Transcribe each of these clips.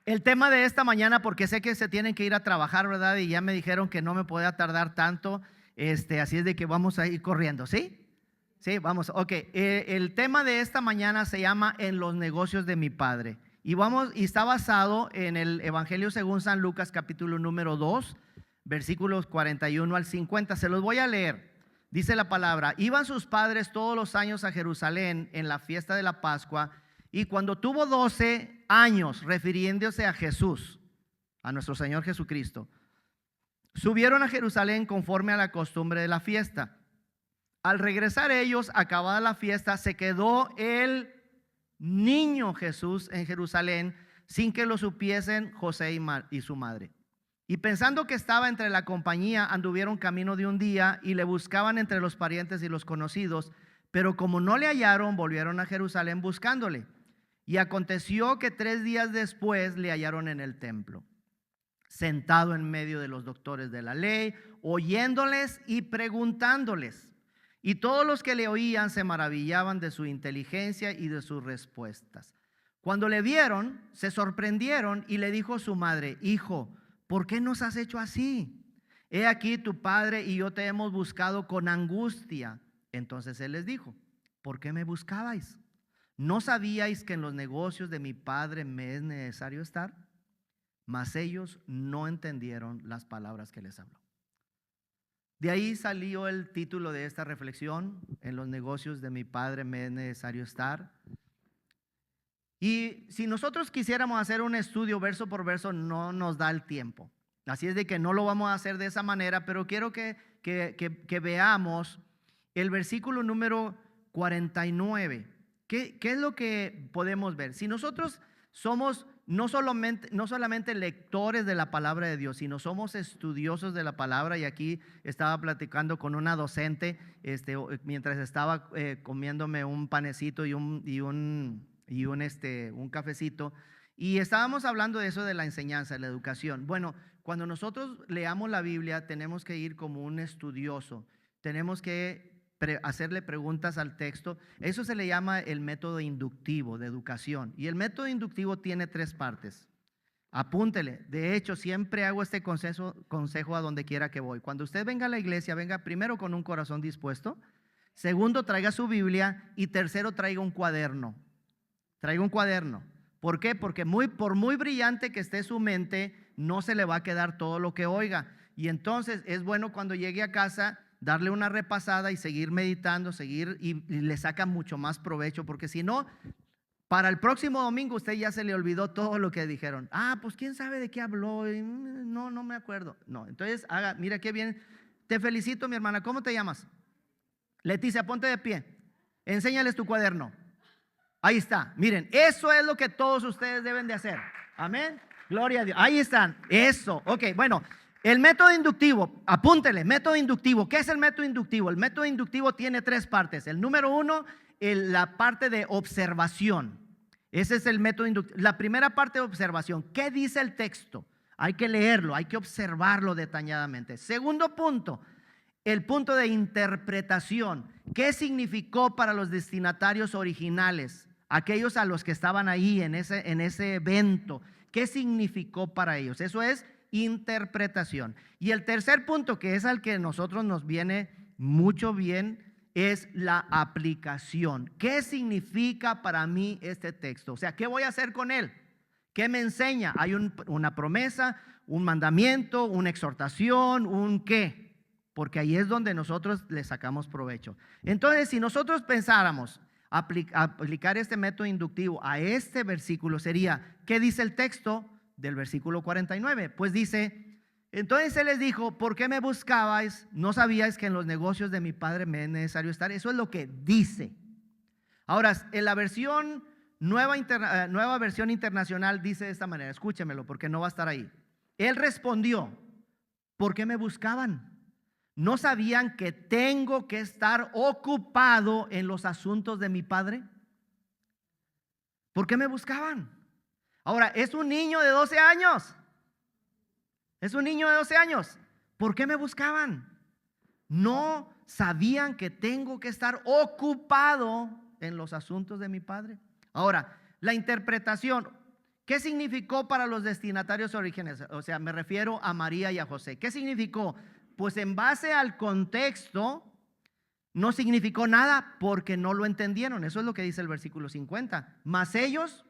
El tema de esta mañana, porque sé que se tienen que ir a trabajar, ¿verdad? Y ya me dijeron que no me podía tardar tanto, así es de que vamos a ir corriendo, ¿sí? Sí, vamos, ok. El tema de esta mañana se llama En los negocios de mi Padre. Y está basado en el Evangelio según San Lucas, capítulo número 2, versículos 41 al 50. Se los voy a leer. Dice la palabra: iban sus padres todos los años a Jerusalén en la fiesta de la Pascua, y cuando tuvo 12 años, refiriéndose a Jesús, a nuestro Señor Jesucristo, subieron a Jerusalén conforme a la costumbre de la fiesta. Al regresar ellos, acabada la fiesta, se quedó el niño Jesús en Jerusalén sin que lo supiesen José y su madre. Y pensando que estaba entre la compañía, anduvieron camino de un día y le buscaban entre los parientes y los conocidos, pero como no le hallaron, volvieron a Jerusalén buscándole. Y aconteció que 3 días después le hallaron en el templo, sentado en medio de los doctores de la ley, oyéndoles y preguntándoles. Y todos los que le oían se maravillaban de su inteligencia y de sus respuestas. Cuando le vieron, se sorprendieron, y le dijo su madre: hijo, ¿por qué nos has hecho así? He aquí tu padre y yo te hemos buscado con angustia. Entonces él les dijo: ¿por qué me buscabais? ¿No sabíais que en los negocios de mi padre me es necesario estar? Mas ellos no entendieron las palabras que les habló. De ahí salió el título de esta reflexión: en los negocios de mi padre me es necesario estar. Y si nosotros quisiéramos hacer un estudio verso por verso, no nos da el tiempo. Así es de que no lo vamos a hacer de esa manera, pero quiero que veamos el versículo número 49. ¿Qué es lo que podemos ver? Si nosotros somos no solamente lectores de la palabra de Dios, sino somos estudiosos de la palabra. Y aquí estaba platicando con una docente mientras estaba comiéndome un panecito y un cafecito, y estábamos hablando de eso, de la enseñanza, de la educación. Bueno, cuando nosotros leamos la Biblia, tenemos que ir como un estudioso, tenemos que hacerle preguntas al texto. Eso se le llama el método inductivo de educación, y el método inductivo tiene 3 partes. Apúntele. De hecho, siempre hago este consejo a donde quiera que voy. Cuando usted venga a la iglesia, venga primero con un corazón dispuesto, segundo, traiga su Biblia, y tercero, traiga un cuaderno. Traiga un cuaderno. ¿Por qué? Porque por muy brillante que esté su mente, no se le va a quedar todo lo que oiga. Y entonces es bueno cuando llegue a casa darle una repasada y seguir meditando, y le saca mucho más provecho, porque si no, para el próximo domingo usted ya se le olvidó todo lo que dijeron. Pues quién sabe de qué habló, no me acuerdo. No, entonces mira qué bien. Te felicito, mi hermana. ¿Cómo te llamas? Leticia, ponte de pie. Enséñales tu cuaderno. Ahí está, miren, eso es lo que todos ustedes deben de hacer. Amén, gloria a Dios. Ahí están, eso, ok. Bueno, el método inductivo, apúntele, método inductivo. ¿Qué es el método inductivo? El método inductivo tiene 3 partes. El número 1, la parte de observación. Ese es el método inductivo. La primera parte de observación: ¿qué dice el texto? Hay que leerlo, hay que observarlo detalladamente. Segundo punto, el punto de interpretación. ¿Qué significó para los destinatarios originales, aquellos a los que estaban ahí en ese evento? ¿Qué significó para ellos? Eso es interpretación. Y el tercer punto, que es al que a nosotros nos viene mucho bien, es la aplicación. ¿Qué significa para mí este texto? O sea, ¿qué voy a hacer con él? ¿Qué me enseña? Hay una promesa, un mandamiento, una exhortación, un qué. Porque ahí es donde nosotros le sacamos provecho. Entonces, si nosotros pensáramos aplicar este método inductivo a este versículo, sería: ¿qué dice el texto del versículo 49? Pues dice: entonces él les dijo: ¿por qué me buscabais? ¿No sabíais que en los negocios de mi padre me es necesario estar? Eso es lo que dice. Ahora, en la versión nueva versión internacional dice de esta manera, escúchemelo porque no va a estar ahí. Él respondió: ¿por qué me buscaban? ¿No sabían que tengo que estar ocupado en los asuntos de mi padre? ¿Por qué me buscaban? Ahora, es un niño de 12 años. Es un niño de 12 años. ¿Por qué me buscaban? ¿No sabían que tengo que estar ocupado en los asuntos de mi padre? Ahora, la interpretación. ¿Qué significó para los destinatarios orígenes? O sea, me refiero a María y a José. ¿Qué significó? Pues en base al contexto, no significó nada porque no lo entendieron. Eso es lo que dice el versículo 50. Mas ellos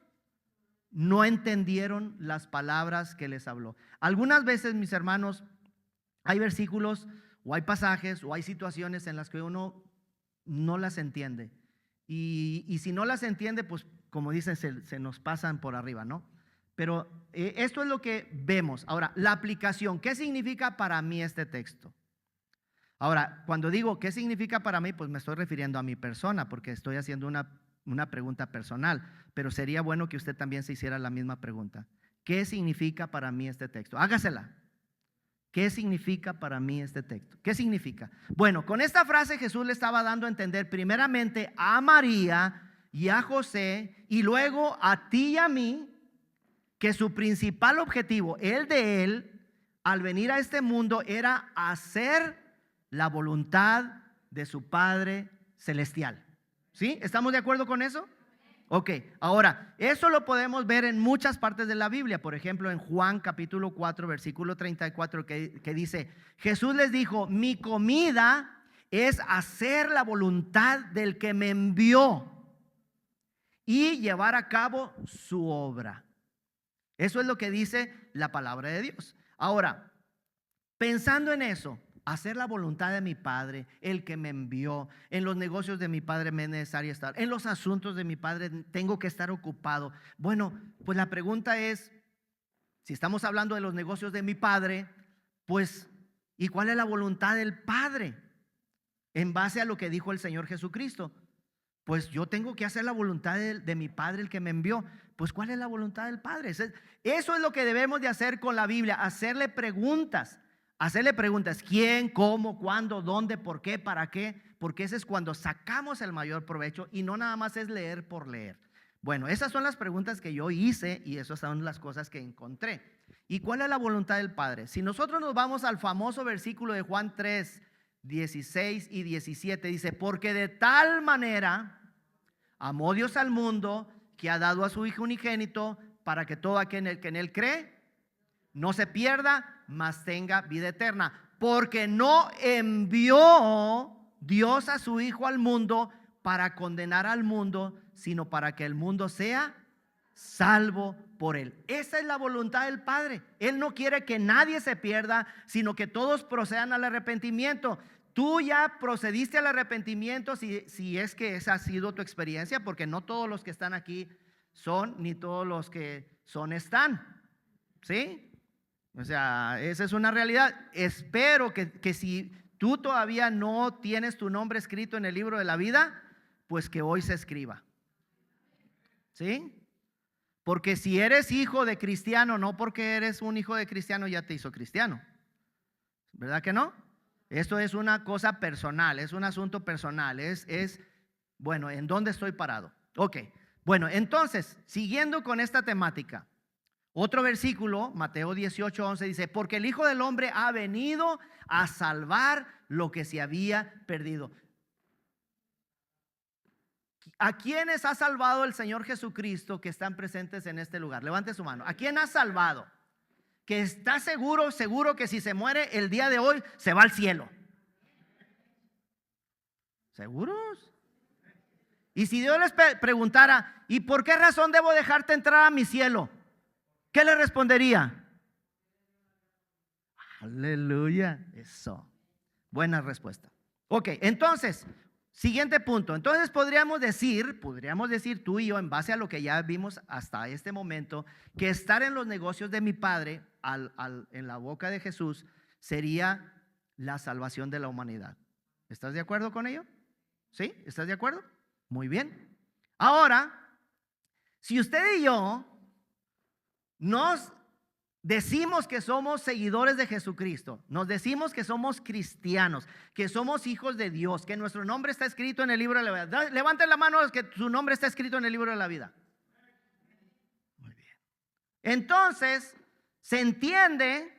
no entendieron las palabras que les habló. Algunas veces, mis hermanos, hay versículos o hay pasajes o hay situaciones en las que uno no las entiende. Y si no las entiende, pues como dicen, se nos pasan por arriba, ¿no? Pero esto es lo que vemos. Ahora, la aplicación. ¿Qué significa para mí este texto? Ahora, cuando digo qué significa para mí, pues me estoy refiriendo a mi persona, porque estoy haciendo una pregunta personal, pero sería bueno que usted también se hiciera la misma pregunta. ¿Qué significa para mí este texto? Hágasela. ¿Qué significa para mí este texto? ¿Qué significa? Bueno, con esta frase Jesús le estaba dando a entender primeramente a María y a José y luego a ti y a mí que su principal objetivo, el de él, al venir a este mundo era hacer la voluntad de su Padre Celestial. ¿Sí? ¿Estamos de acuerdo con eso? Ok, ahora, eso lo podemos ver en muchas partes de la Biblia. Por ejemplo, en Juan capítulo 4, versículo 34, que dice, Jesús les dijo, mi comida es hacer la voluntad del que me envió y llevar a cabo su obra. Eso es lo que dice la palabra de Dios. Ahora, pensando en eso, hacer la voluntad de mi Padre, el que me envió. En los negocios de mi Padre me es necesario estar. En los asuntos de mi Padre tengo que estar ocupado. Bueno, pues la pregunta es, si estamos hablando de los negocios de mi Padre, pues, ¿y cuál es la voluntad del Padre? En base a lo que dijo el Señor Jesucristo. Pues yo tengo que hacer la voluntad de mi Padre, el que me envió. Pues ¿cuál es la voluntad del Padre? Eso es lo que debemos de hacer con la Biblia, hacerle preguntas. Hacerle preguntas, ¿quién, cómo, cuándo, dónde, por qué, para qué? Porque ese es cuando sacamos el mayor provecho y no nada más es leer por leer. Bueno, esas son las preguntas que yo hice y esas son las cosas que encontré. ¿Y cuál es la voluntad del Padre? Si nosotros nos vamos al famoso versículo de Juan 3, 16 y 17, dice, porque de tal manera amó Dios al mundo que ha dado a su Hijo unigénito para que todo aquel que en él cree no se pierda, mas tenga vida eterna. Porque no envió Dios a su Hijo al mundo para condenar al mundo, sino para que el mundo sea salvo por él. Esa es la voluntad del Padre. Él no quiere que nadie se pierda, sino que todos procedan al arrepentimiento. Tú ya procediste al arrepentimiento si es que esa ha sido tu experiencia, porque no todos los que están aquí son, ni todos los que son están. ¿Sí? O sea, esa es una realidad. Espero que si tú todavía no tienes tu nombre escrito en el libro de la vida, pues que hoy se escriba. ¿Sí? Porque si eres hijo de cristiano, no porque eres un hijo de cristiano ya te hizo cristiano. ¿Verdad que no? Esto es una cosa personal, es un asunto personal. Bueno, ¿en dónde estoy parado? Ok, bueno, entonces, siguiendo con esta temática. Otro versículo, Mateo 18, 11 dice, porque el Hijo del Hombre ha venido a salvar lo que se había perdido. ¿A quiénes ha salvado el Señor Jesucristo que están presentes en este lugar? Levante su mano. ¿A quién ha salvado? Que está seguro que si se muere el día de hoy se va al cielo. ¿Seguros? Y si Dios les preguntara, ¿y por qué razón debo dejarte entrar a mi cielo? ¿Qué le respondería? Aleluya. Eso. Buena respuesta. Ok, entonces, siguiente punto. Entonces podríamos decir tú y yo, en base a lo que ya vimos hasta este momento, que estar en los negocios de mi Padre, en la boca de Jesús, sería la salvación de la humanidad. ¿Estás de acuerdo con ello? ¿Sí? ¿Estás de acuerdo? Muy bien. Ahora, si usted y yo nos decimos que somos seguidores de Jesucristo, nos decimos que somos cristianos, que somos hijos de Dios, que nuestro nombre está escrito en el libro de la vida. Levanten la mano los que su nombre está escrito en el libro de la vida. Muy bien. Entonces, se entiende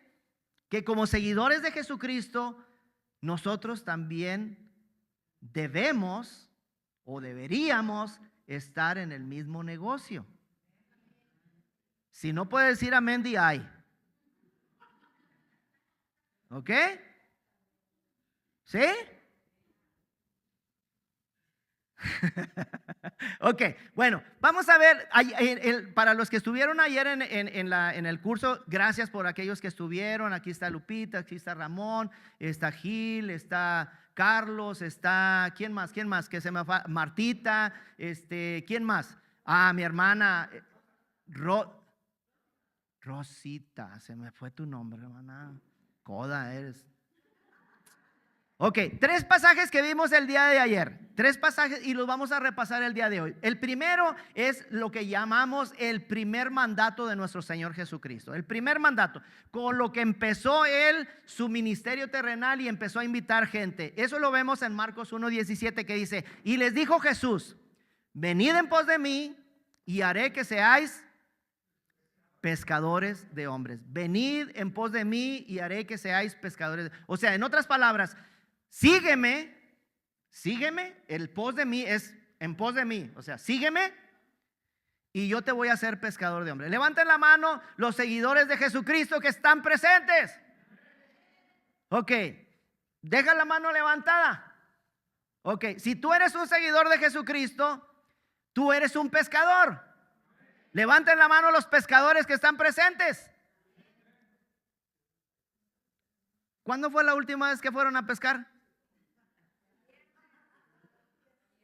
que como seguidores de Jesucristo, nosotros también debemos o deberíamos estar en el mismo negocio. Si no puede decir amén, di ay. ¿Ok? ¿Sí? Ok, bueno, vamos a ver, para los que estuvieron ayer en el curso, gracias por aquellos que estuvieron. Aquí está Lupita, aquí está Ramón, está Gil, está Carlos, está, ¿quién más? ¿Quién más? Que se me fa, Martita, ¿quién más? Ah, mi hermana, Rosita, se me fue tu nombre, hermana. Coda eres. Ok, 3 pasajes que vimos el día de ayer, 3 pasajes y los vamos a repasar el día de hoy. El primero es lo que llamamos el primer mandato de nuestro Señor Jesucristo. El primer mandato, con lo que empezó Él su ministerio terrenal y empezó a invitar gente. Eso lo vemos en Marcos 1:17 que dice, y les dijo Jesús, venid en pos de mí y haré que seáis pescadores de hombres. Venid en pos de mí y haré que seáis pescadores. O sea, en otras palabras, sígueme, el pos de mí es en pos de mí, o sea, sígueme y yo te voy a hacer pescador de hombres. Levanten la mano los seguidores de Jesucristo que están presentes. Ok, deja la mano levantada. Ok, si tú eres un seguidor de Jesucristo, tú eres un pescador. Levanten la mano los pescadores que están presentes. ¿Cuándo fue la última vez que fueron a pescar?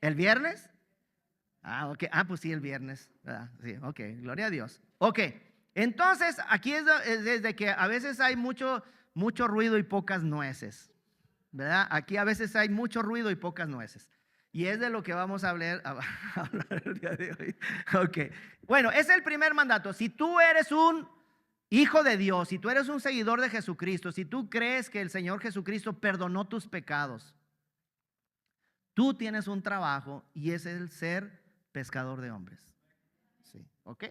¿El viernes? Ah, ok. Ah, pues sí, el viernes. Sí, ok, gloria a Dios. Ok, entonces aquí es desde que a veces hay mucho ruido y pocas nueces, ¿verdad? Aquí a veces hay mucho ruido y pocas nueces. Y es de lo que vamos a hablar el día de hoy. Ok, bueno, es el primer mandato. Si tú eres un hijo de Dios, si tú eres un seguidor de Jesucristo, si tú crees que el Señor Jesucristo perdonó tus pecados, tú tienes un trabajo y es el ser pescador de hombres. Sí, ¿ok?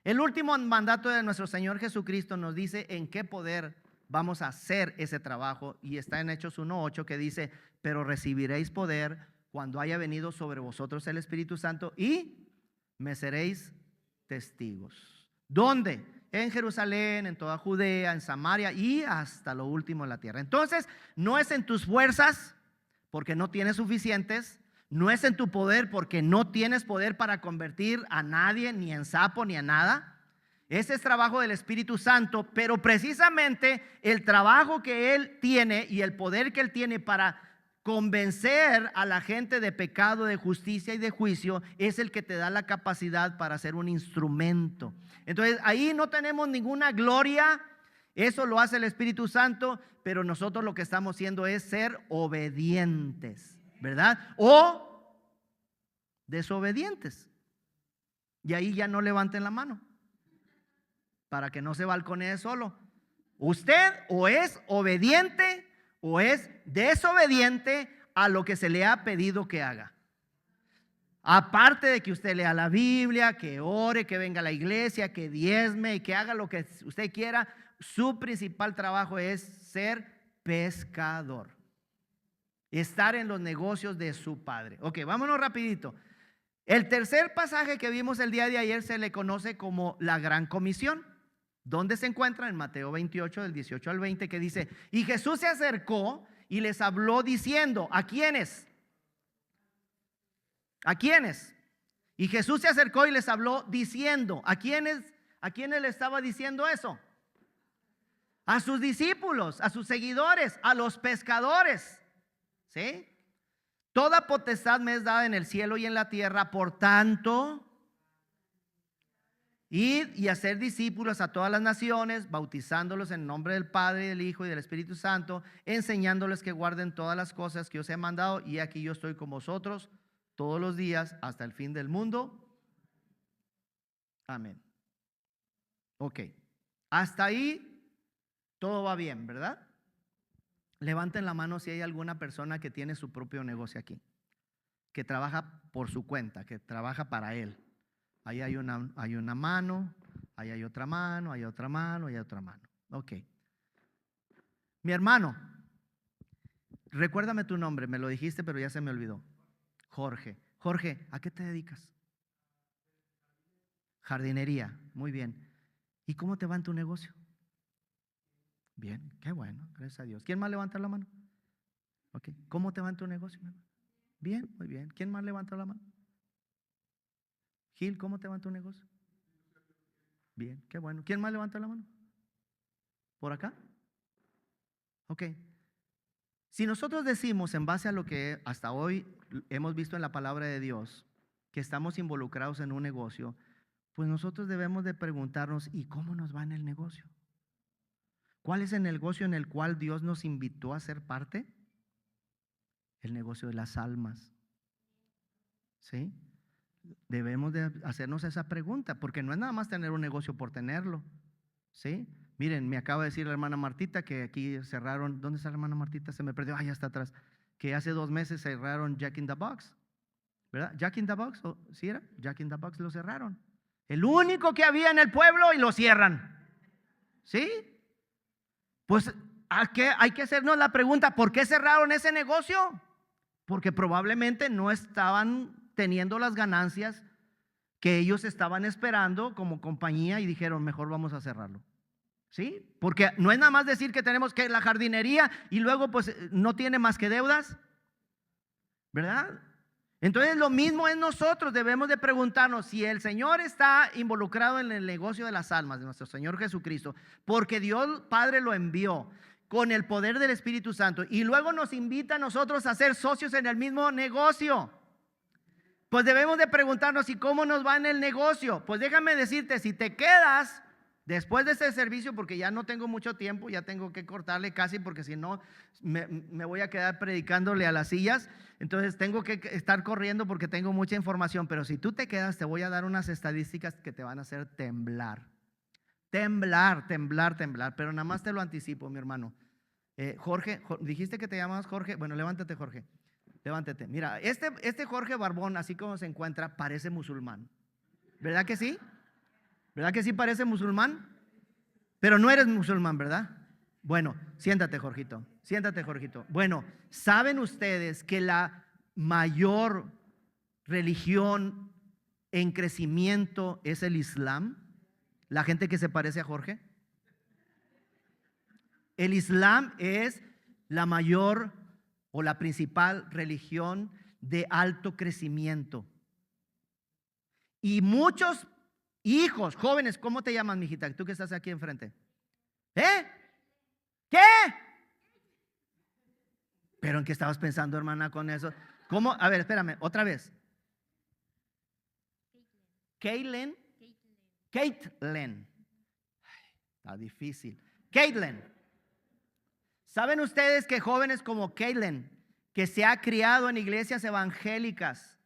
El último mandato de nuestro Señor Jesucristo nos dice en qué poder vamos a hacer ese trabajo y está en Hechos 1:8 que dice, pero recibiréis poder cuando haya venido sobre vosotros el Espíritu Santo y me seréis testigos. ¿Dónde? En Jerusalén, en toda Judea, en Samaria y hasta lo último de la tierra. Entonces, no es en tus fuerzas, porque no tienes suficientes, no es en tu poder porque no tienes poder para convertir a nadie, ni en sapo, ni en nada. Ese es trabajo del Espíritu Santo, pero precisamente el trabajo que Él tiene y el poder que Él tiene para convencer a la gente de pecado, de justicia y de juicio es el que te da la capacidad para ser un instrumento. Entonces ahí no tenemos ninguna gloria, eso lo hace el Espíritu Santo, pero nosotros lo que estamos haciendo es ser obedientes, ¿verdad? O desobedientes. Y ahí ya no levanten la mano, para que no se balconee solo. Usted o es obediente o es desobediente a lo que se le ha pedido que haga. Aparte de que usted lea la Biblia, que ore, que venga a la iglesia, que diezme y que haga lo que usted quiera, su principal trabajo es ser pescador. Estar en los negocios de su padre. Ok, vámonos rapidito. El tercer pasaje que vimos el día de ayer se le conoce como la Gran Comisión. ¿Dónde se encuentra? En Mateo 28, del 18 al 20, que dice, y Jesús se acercó y les habló diciendo, ¿a quiénes? ¿A quiénes? Y Jesús se acercó y les habló diciendo, ¿a quiénes le estaba diciendo eso? A sus discípulos, a sus seguidores, a los pescadores. ¿Sí? Toda potestad me es dada en el cielo y en la tierra, por tanto, id y hacer discípulos a todas las naciones, bautizándolos en nombre del Padre, del Hijo y del Espíritu Santo, enseñándoles que guarden todas las cosas que os he mandado, y aquí yo estoy con vosotros todos los días hasta el fin del mundo. Amén. Ok, hasta ahí todo va bien, ¿verdad? Levanten la mano si hay alguna persona que tiene su propio negocio aquí, que trabaja por su cuenta, que trabaja para él. Ahí hay una mano, ahí hay otra mano, hay otra mano, hay otra mano. Ok. Mi hermano, recuérdame tu nombre, me lo dijiste, pero ya se me olvidó. Jorge. Jorge, ¿a qué te dedicas? Jardinería, muy bien. ¿Y cómo te va en tu negocio? Bien, qué bueno, gracias a Dios. ¿Quién más levanta la mano? Okay. ¿Cómo te va en tu negocio? Bien, muy bien. ¿Quién más levanta la mano? Gil, ¿cómo te va en tu negocio? Bien, qué bueno. ¿Quién más levanta la mano? ¿Por acá? Ok. Si nosotros decimos en base a lo que hasta hoy hemos visto en la palabra de Dios, que estamos involucrados en un negocio, pues nosotros debemos de preguntarnos, ¿y cómo nos va en el negocio? ¿Cuál es el negocio en el cual Dios nos invitó a ser parte? El negocio de las almas. ¿Sí? Debemos de hacernos esa pregunta, porque no es nada más tener un negocio por tenerlo. ¿Sí? Miren, me acaba de decir la hermana Martita que aquí cerraron. ¿Dónde está la hermana Martita? Se me perdió. Ah, ya está atrás. Que hace 2 meses cerraron Jack in the Box. ¿Verdad? Jack in the Box, ¿sí era? Jack in the Box lo cerraron. El único que había en el pueblo y lo cierran. ¿Sí? Pues hay que hacernos la pregunta, ¿por qué cerraron ese negocio? Porque probablemente no estaban teniendo las ganancias que ellos estaban esperando como compañía y dijeron, mejor vamos a cerrarlo. ¿Sí? Porque no es nada más decir que tenemos que la jardinería y luego pues no tiene más que deudas, ¿verdad? Entonces lo mismo es nosotros, debemos de preguntarnos si el Señor está involucrado en el negocio de las almas de nuestro Señor Jesucristo, porque Dios Padre lo envió con el poder del Espíritu Santo y luego nos invita a nosotros a ser socios en el mismo negocio. Pues debemos de preguntarnos, ¿y cómo nos va en el negocio? Pues déjame decirte, si te quedas después de este servicio, porque ya no tengo mucho tiempo, ya tengo que cortarle casi, porque si no me voy a quedar predicándole a las sillas, entonces tengo que estar corriendo porque tengo mucha información, pero si tú te quedas, te voy a dar unas estadísticas que te van a hacer temblar, pero nada más te lo anticipo, mi hermano. Jorge, dijiste que te llamabas Jorge, bueno, levántate, Jorge. Levántate. Mira, este Jorge Barbón, así como se encuentra, parece musulmán. ¿Verdad que sí? ¿Verdad que sí parece musulmán? Pero no eres musulmán, ¿verdad? Bueno, siéntate, Jorgito. Siéntate, Jorgito. Bueno, ¿saben ustedes que la mayor religión en crecimiento es el Islam? La gente que se parece a Jorge. El Islam es la mayor o la principal religión de alto crecimiento. Y muchos hijos, jóvenes, ¿cómo te llamas, mijita? Tú que estás aquí enfrente. ¿Qué? ¿Pero en qué estabas pensando, hermana, con eso? ¿Cómo? A ver, espérame, otra vez. Caitlin. Está difícil. Caitlin. ¿Saben ustedes que jóvenes como Caitlin, que se ha criado en iglesias evangélicas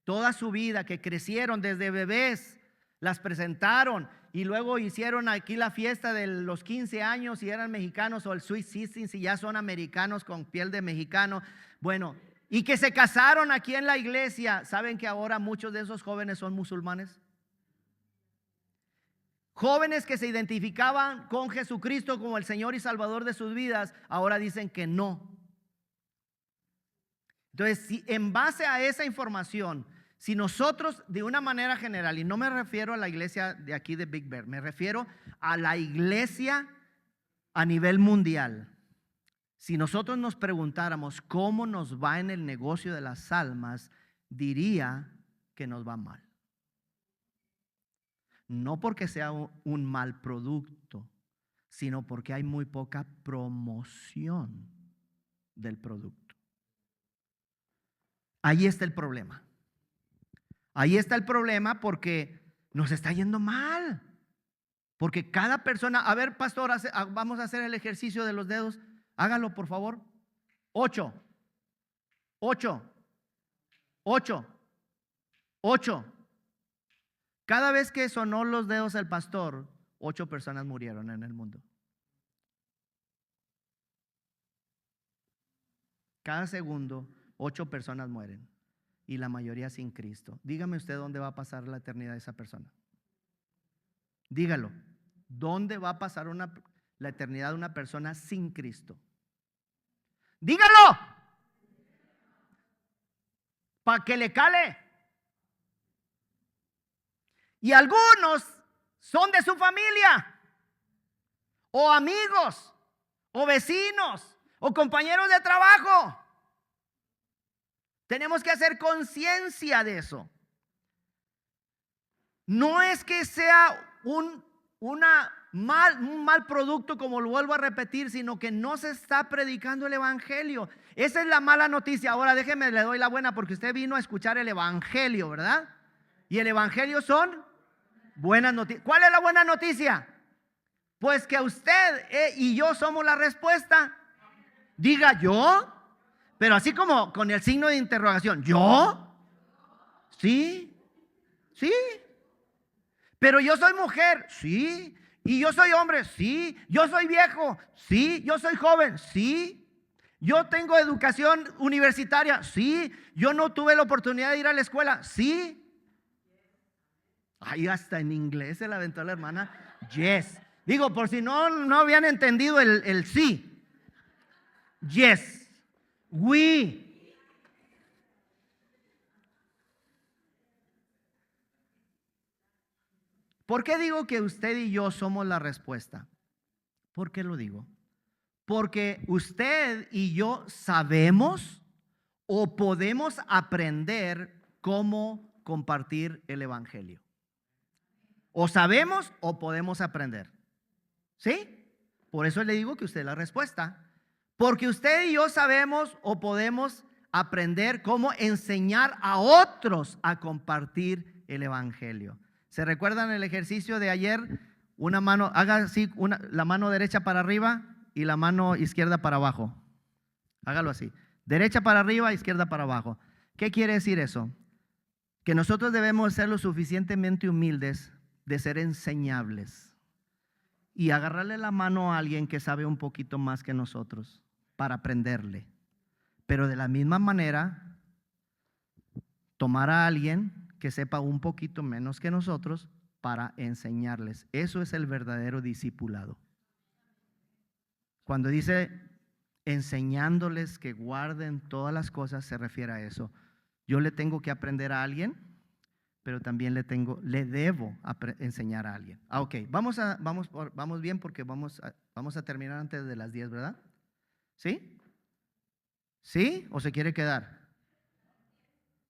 toda su vida, que crecieron desde bebés, las presentaron y luego hicieron aquí la fiesta de los 15 años y eran mexicanos, o el Sweet 16 y ya son americanos con piel de mexicano? Bueno, y que se casaron aquí en la iglesia. ¿Saben que ahora muchos de esos jóvenes son musulmanes? Jóvenes que se identificaban con Jesucristo como el Señor y Salvador de sus vidas, ahora dicen que no. Entonces, si en base a esa información, si nosotros de una manera general, y no me refiero a la iglesia de aquí de Big Bear, me refiero a la iglesia a nivel mundial, si nosotros nos preguntáramos cómo nos va en el negocio de las almas, diría que nos va mal. No porque sea un mal producto, sino porque hay muy poca promoción del producto. Ahí está el problema. Ahí está el problema porque nos está yendo mal. Porque cada persona, a ver, pastor, vamos a hacer el ejercicio de los dedos. Hágalo, por favor. 8. Cada vez que sonó los dedos el pastor, 8 personas murieron en el mundo. Cada segundo, 8 personas mueren. Y la mayoría sin Cristo. Dígame usted dónde va a pasar la eternidad de esa persona. Dígalo. ¿Dónde va a pasar la eternidad de una persona sin Cristo? Dígalo. Para que le cale. Y algunos son de su familia, o amigos, o vecinos, o compañeros de trabajo. Tenemos que hacer conciencia de eso. No es que sea un mal producto, como lo vuelvo a repetir, sino que no se está predicando el evangelio. Esa es la mala noticia. Ahora déjeme, le doy la buena, porque usted vino a escuchar el evangelio, ¿verdad? Y el evangelio son buenas noticias. ¿Cuál es la buena noticia? Pues que usted y yo somos la respuesta. Diga yo, pero así como con el signo de interrogación. ¿Yo? Sí, sí. Pero yo soy mujer, sí. Y yo soy hombre, sí. Yo soy viejo, sí. Yo soy joven, sí. Yo tengo educación universitaria, sí. Yo no tuve la oportunidad de ir a la escuela, sí. Ay, hasta en inglés se la aventó la hermana. Yes. Digo, por si no habían entendido el sí. Yes. We. ¿Por qué digo que usted y yo somos la respuesta? ¿Por qué lo digo? Porque usted y yo sabemos o podemos aprender cómo compartir el evangelio. O sabemos o podemos aprender. ¿Sí? Por eso le digo que usted es la respuesta. Porque usted y yo sabemos o podemos aprender cómo enseñar a otros a compartir el evangelio. ¿Se recuerdan el ejercicio de ayer? Una mano, haga así, la mano derecha para arriba y la mano izquierda para abajo. Hágalo así. Derecha para arriba, izquierda para abajo. ¿Qué quiere decir eso? Que nosotros debemos ser lo suficientemente humildes de ser enseñables y agarrarle la mano a alguien que sabe un poquito más que nosotros para aprenderle. Pero de la misma manera, tomar a alguien que sepa un poquito menos que nosotros para enseñarles. Eso es el verdadero discipulado. Cuando dice enseñándoles que guarden todas las cosas, se refiere a eso. Yo le tengo que aprender a alguien, pero también le debo enseñar a alguien. Ok, vamos bien, porque vamos a terminar antes de las 10, ¿verdad? ¿Sí? ¿Sí? ¿O se quiere quedar?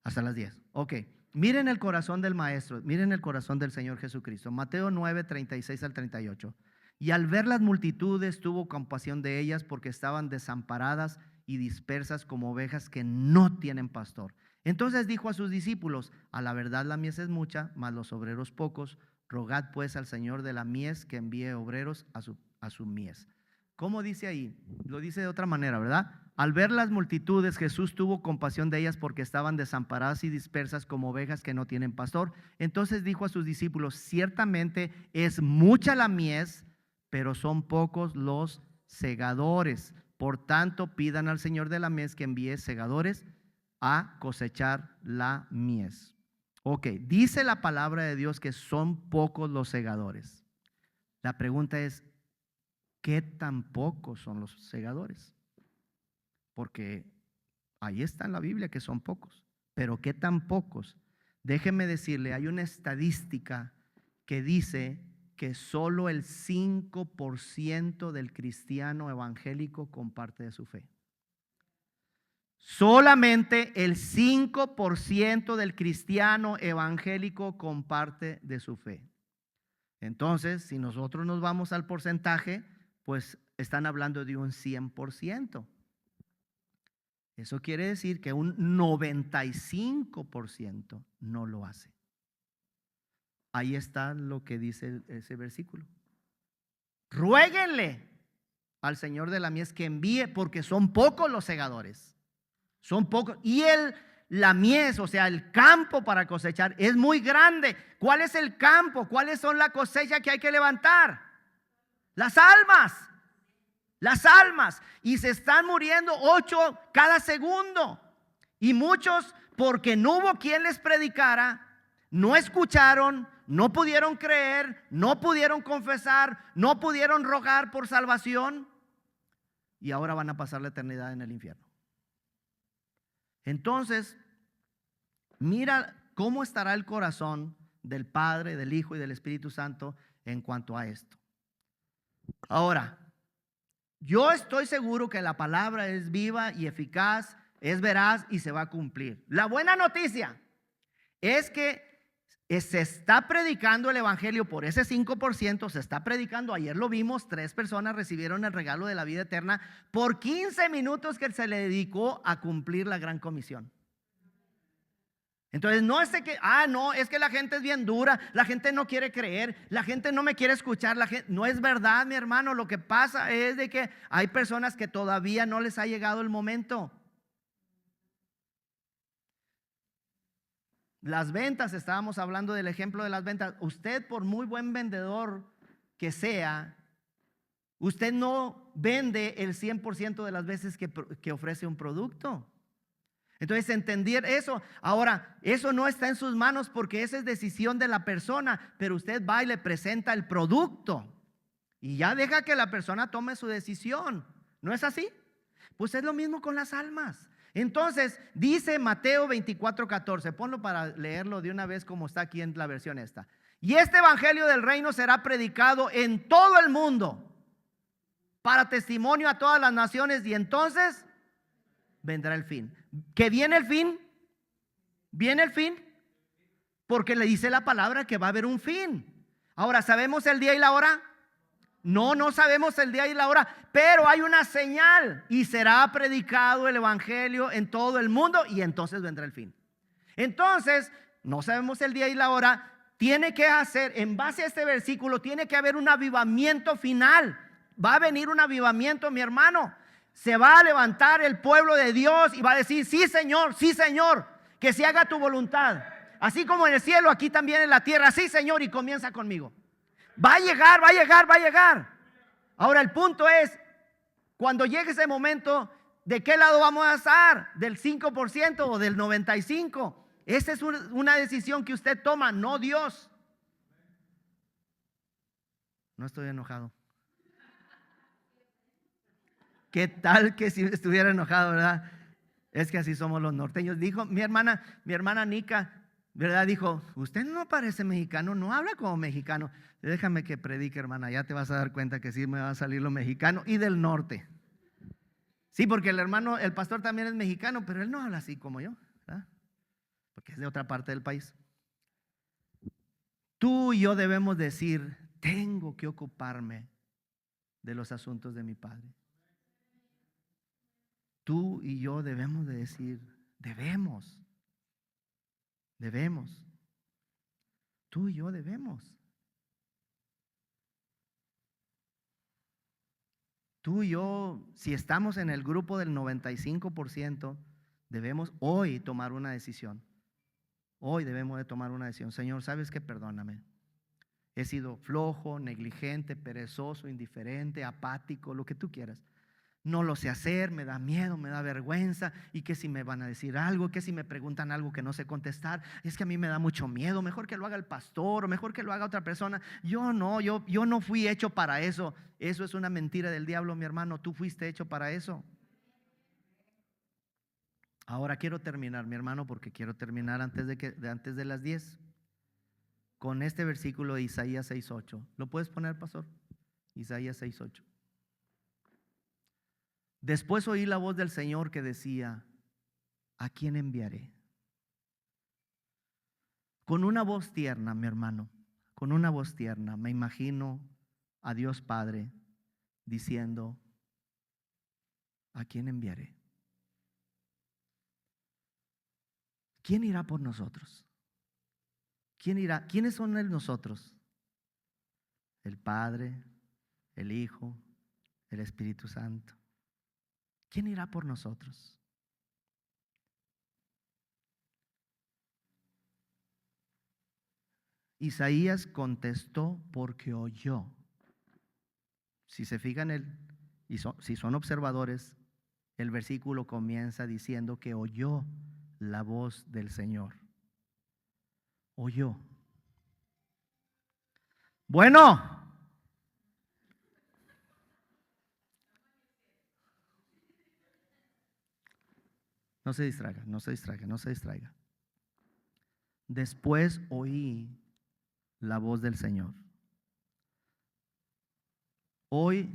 Hasta las 10. Ok. Miren el corazón del Maestro, miren el corazón del Señor Jesucristo. Mateo 9, 36 al 38. Y al ver las multitudes tuvo compasión de ellas, porque estaban desamparadas y dispersas como ovejas que no tienen pastor. Entonces dijo a sus discípulos: a la verdad la mies es mucha, mas los obreros pocos. Rogad pues al Señor de la mies que envíe obreros a su mies. ¿Cómo dice ahí? Lo dice de otra manera, ¿verdad? Al ver las multitudes, Jesús tuvo compasión de ellas, porque estaban desamparadas y dispersas como ovejas que no tienen pastor. Entonces dijo a sus discípulos: ciertamente es mucha la mies, pero son pocos los segadores. Por tanto, pidan al Señor de la mies que envíe segadores a cosechar la mies. Ok, dice la palabra de Dios que son pocos los segadores. La pregunta es: ¿qué tan pocos son los segadores? Porque ahí está en la Biblia que son pocos, pero ¿qué tan pocos? Déjeme decirle, hay una estadística que dice que solo el 5% del cristiano evangélico comparte de su fe. Solamente el 5% del cristiano evangélico comparte de su fe. Entonces, si nosotros nos vamos al porcentaje, pues están hablando de un 100%. Eso quiere decir que un 95% no lo hace. Ahí está lo que dice ese versículo. Ruéguenle al Señor de la mies que envíe, porque son pocos los segadores. Son pocos. Y la mies, o sea, el campo para cosechar es muy grande. ¿Cuál es el campo? ¿Cuáles son la cosecha que hay que levantar? Las almas. Las almas. Y se están muriendo 8 cada segundo. Y muchos, porque no hubo quien les predicara, no escucharon, no pudieron creer, no pudieron confesar, no pudieron rogar por salvación. Y ahora van a pasar la eternidad en el infierno. Entonces, mira cómo estará el corazón del Padre, del Hijo y del Espíritu Santo en cuanto a esto. Ahora, yo estoy seguro que la palabra es viva y eficaz, es veraz y se va a cumplir. La buena noticia es que se está predicando el evangelio por ese 5%, se está predicando. Ayer lo vimos, 3 personas recibieron el regalo de la vida eterna por 15 minutos que se le dedicó a cumplir la gran comisión. Entonces no es de que, no, es que la gente es bien dura, la gente no quiere creer, la gente no me quiere escuchar, la gente, no es verdad, mi hermano. Lo que pasa es de que hay personas que todavía no les ha llegado el momento. Las ventas, estábamos hablando del ejemplo de las ventas. Usted, por muy buen vendedor que sea, usted no vende el 100% de las veces que ofrece un producto. Entonces, entender eso. Ahora, eso no está en sus manos porque esa es decisión de la persona, pero usted va y le presenta el producto y ya deja que la persona tome su decisión. ¿No es así? Pues es lo mismo con las almas. Entonces, dice Mateo 24:14, ponlo para leerlo de una vez como está aquí en la versión esta. Y este evangelio del reino será predicado en todo el mundo para testimonio a todas las naciones, y entonces vendrá el fin. ¿Que viene el fin? ¿Viene el fin? Porque le dice la palabra que va a haber un fin. Ahora, ¿sabemos el día y la hora? No, no sabemos el día y la hora, pero hay una señal: y será predicado el evangelio en todo el mundo, y entonces vendrá el fin. Entonces, no sabemos el día y la hora. Tiene que hacer, en base a este versículo, tiene que haber un avivamiento final. Va a venir un avivamiento, mi hermano. Se va a levantar el pueblo de Dios y va a decir: sí, Señor, que se haga tu voluntad. Así como en el cielo, aquí también en la tierra. Sí, Señor, y comienza conmigo. Va a llegar, va a llegar, va a llegar. Ahora el punto es, cuando llegue ese momento, ¿de qué lado vamos a estar? ¿Del 5% o del 95%? Esa es una decisión que usted toma, no Dios. No estoy enojado. ¿Qué tal que si estuviera enojado, verdad? Es que así somos los norteños. Dijo mi hermana Nica, ¿verdad? Dijo: usted no parece mexicano, no habla como mexicano. Déjame que predique, hermana, ya te vas a dar cuenta que sí me va a salir lo mexicano y del norte. Sí, porque el pastor también es mexicano, pero él no habla así como yo, ¿verdad? Porque es de otra parte del país. Tú y yo debemos decir: tengo que ocuparme de los asuntos de mi Padre. Tú y yo debemos de decir, debemos. Tú y yo debemos. Tú y yo, si estamos en el grupo del 95%, debemos hoy tomar una decisión. Hoy debemos de tomar una decisión. Señor, ¿sabes qué? Perdóname. He sido flojo, negligente, perezoso, indiferente, apático, lo que tú quieras. No lo sé hacer, me da miedo, me da vergüenza. Y que si me van a decir algo, que si me preguntan algo que no sé contestar, es que a mí me da mucho miedo. Mejor que lo haga el pastor, o mejor que lo haga otra persona. Yo no fui hecho para eso. Eso es una mentira del diablo, mi hermano. Tú fuiste hecho para eso. Ahora quiero terminar, mi hermano, porque quiero terminar antes de las 10 con este versículo de Isaías 6:8. ¿Lo puedes poner, pastor? Isaías 6:8. Después oí la voz del Señor que decía: ¿a quién enviaré? Con una voz tierna, mi hermano, con una voz tierna, me imagino a Dios Padre diciendo: ¿a quién enviaré? ¿Quién irá por nosotros? ¿Quién irá? ¿Quiénes son nosotros? El Padre, el Hijo, el Espíritu Santo. ¿Quién irá por nosotros? Isaías contestó porque oyó. Si se fijan, si son observadores, el versículo comienza diciendo que oyó la voz del Señor. Oyó. Bueno. No se distraiga. Después oí la voz del Señor. Hoy,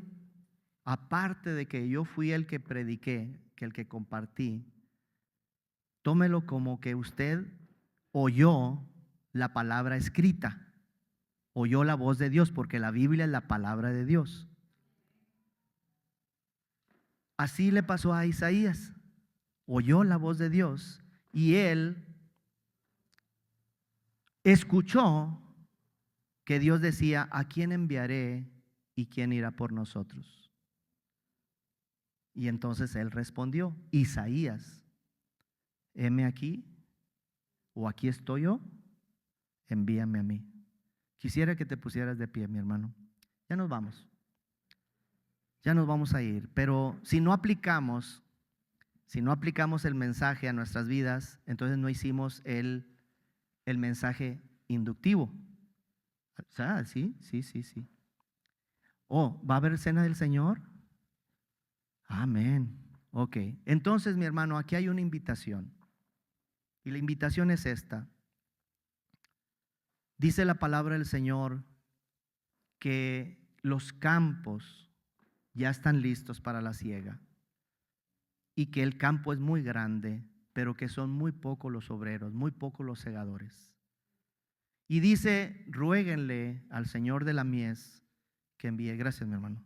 aparte de que yo fui el que prediqué, que el que compartí, tómelo como que usted oyó la palabra escrita, oyó la voz de Dios, porque la Biblia es la palabra de Dios. Así le pasó a Isaías, oyó la voz de Dios y él escuchó que Dios decía: ¿a quién enviaré y quién irá por nosotros? Y entonces él respondió: Isaías, heme aquí, o aquí estoy yo, envíame a mí. Quisiera que te pusieras de pie, mi hermano. Ya nos vamos. Ya nos vamos a ir. Pero si no aplicamos el mensaje a nuestras vidas, entonces no hicimos el mensaje inductivo. O sea, sí. Oh, ¿va a haber cena del Señor? Amén. Ok. Entonces, mi hermano, aquí hay una invitación. Y la invitación es esta. Dice la palabra del Señor que los campos ya están listos para la siega y que el campo es muy grande, pero que son muy pocos los obreros, muy pocos los segadores. Y dice: ruéguenle al Señor de la mies que envíe. Gracias, mi hermano.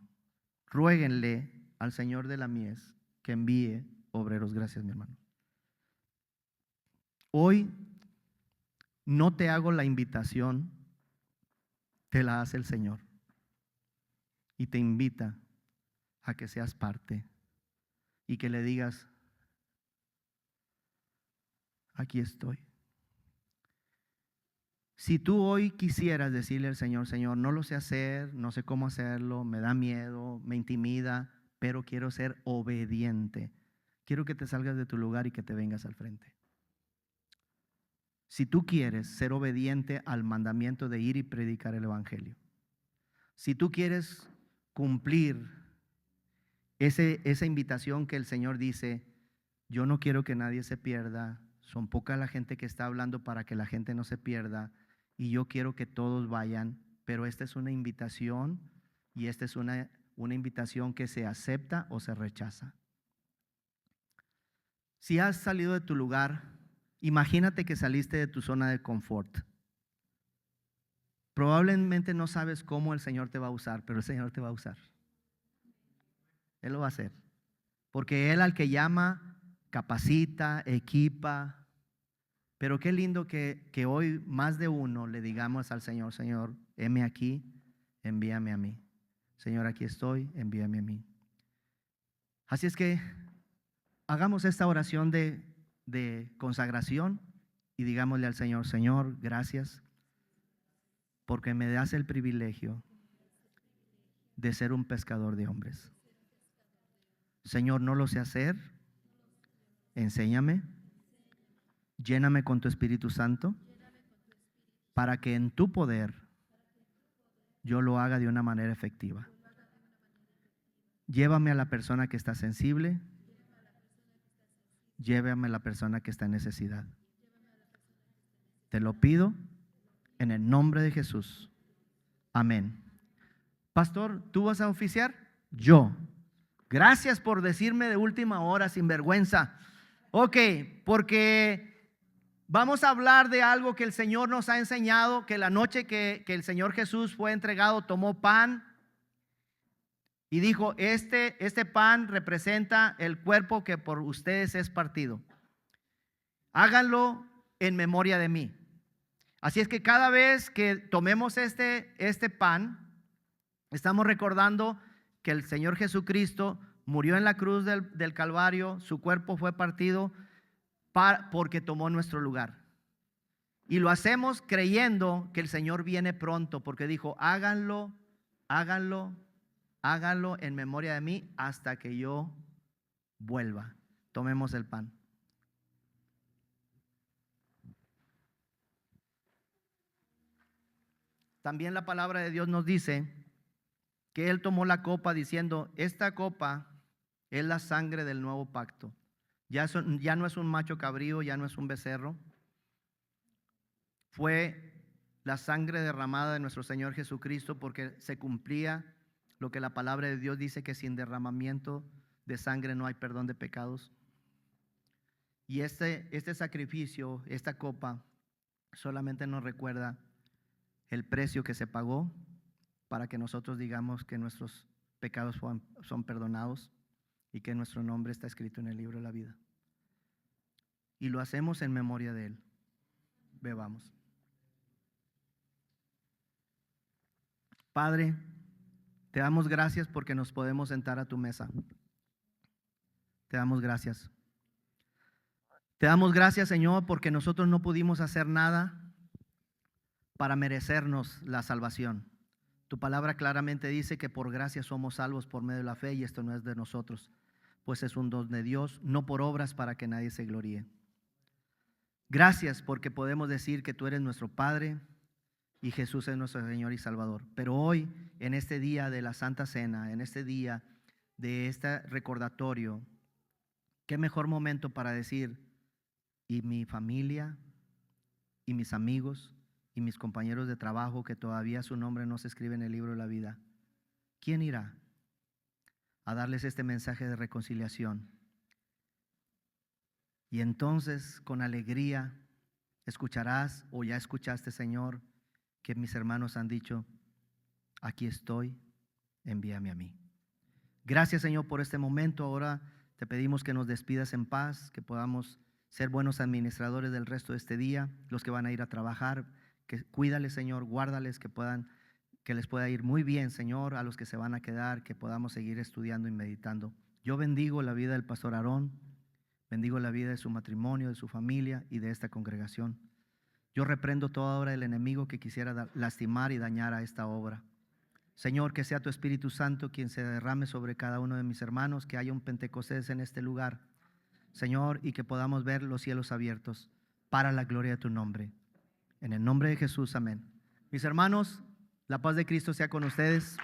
Ruéguenle al Señor de la mies que envíe obreros. Gracias, mi hermano. Hoy no te hago la invitación, te la hace el Señor y te invita a que seas parte y que le digas: aquí estoy. Si tú hoy quisieras decirle al Señor: Señor, no lo sé hacer, no sé cómo hacerlo, me da miedo, me intimida, pero quiero ser obediente, quiero que te salgas de tu lugar y que te vengas al frente. Si tú quieres ser obediente al mandamiento de ir y predicar el evangelio, si tú quieres cumplir esa invitación que el Señor dice: yo no quiero que nadie se pierda, son poca la gente que está hablando para que la gente no se pierda, y yo quiero que todos vayan, pero esta es una invitación, y esta es una invitación que se acepta o se rechaza. Si has salido de tu lugar, imagínate que saliste de tu zona de confort. Probablemente no sabes cómo el Señor te va a usar, pero el Señor te va a usar. Él lo va a hacer, porque Él al que llama capacita, equipa. Pero qué lindo que hoy más de uno le digamos al Señor: Señor, heme aquí, envíame a mí. Señor, aquí estoy, envíame a mí. Así es que hagamos esta oración de consagración y digámosle al Señor: Señor, gracias porque me das el privilegio de ser un pescador de hombres. Señor, no lo sé hacer, enséñame, lléname con tu Espíritu Santo para que en tu poder yo lo haga de una manera efectiva. Llévame a la persona que está sensible, llévame a la persona que está en necesidad. Te lo pido en el nombre de Jesús. Amén. Pastor, ¿tú vas a oficiar? Yo. Gracias por decirme de última hora, sin vergüenza. Ok, porque vamos a hablar de algo que el Señor nos ha enseñado, que la noche que el Señor Jesús fue entregado, tomó pan y dijo: este pan representa el cuerpo que por ustedes es partido. Háganlo en memoria de mí. Así es que cada vez que tomemos este pan, estamos recordando que el Señor Jesucristo murió en la cruz del Calvario, su cuerpo fue partido porque tomó nuestro lugar. Y lo hacemos creyendo que el Señor viene pronto, porque dijo: háganlo en memoria de mí hasta que yo vuelva. Tomemos el pan. También la palabra de Dios nos dice que Él tomó la copa diciendo: esta copa es la sangre del nuevo pacto. Ya no es un macho cabrío, ya no es un becerro. Fue la sangre derramada de nuestro Señor Jesucristo, porque se cumplía lo que la palabra de Dios dice, que sin derramamiento de sangre no hay perdón de pecados. Y este sacrificio, esta copa, solamente nos recuerda el precio que se pagó para que nosotros digamos que nuestros pecados son perdonados y que nuestro nombre está escrito en el libro de la vida. Y lo hacemos en memoria de Él. Bebamos. Padre, te damos gracias porque nos podemos sentar a tu mesa. Te damos gracias. Te damos gracias, Señor, porque nosotros no pudimos hacer nada para merecernos la salvación. Tu palabra claramente dice que por gracia somos salvos por medio de la fe, y esto no es de nosotros, pues es un don de Dios, no por obras para que nadie se gloríe. Gracias porque podemos decir que tú eres nuestro Padre y Jesús es nuestro Señor y Salvador. Pero hoy, en este día de la Santa Cena, en este día de este recordatorio, qué mejor momento para decir: y mi familia, y mis amigos, y mis compañeros de trabajo, que todavía su nombre no se escribe en el libro de la vida, ¿quién irá a darles este mensaje de reconciliación? Y entonces, con alegría, escucharás, o ya escuchaste, Señor, que mis hermanos han dicho: aquí estoy, envíame a mí. Gracias, Señor, por este momento. Ahora te pedimos que nos despidas en paz, que podamos ser buenos administradores del resto de este día. Los que van a ir a trabajar, que cuídales, Señor, guárdales, que les pueda ir muy bien, Señor. A los que se van a quedar, que podamos seguir estudiando y meditando. Yo bendigo la vida del pastor Aarón, bendigo la vida de su matrimonio, de su familia y de esta congregación. Yo reprendo toda obra del enemigo que quisiera lastimar y dañar a esta obra. Señor, que sea tu Espíritu Santo quien se derrame sobre cada uno de mis hermanos, que haya un Pentecostés en este lugar, Señor, y que podamos ver los cielos abiertos para la gloria de tu nombre. En el nombre de Jesús, amén. Mis hermanos, la paz de Cristo sea con ustedes.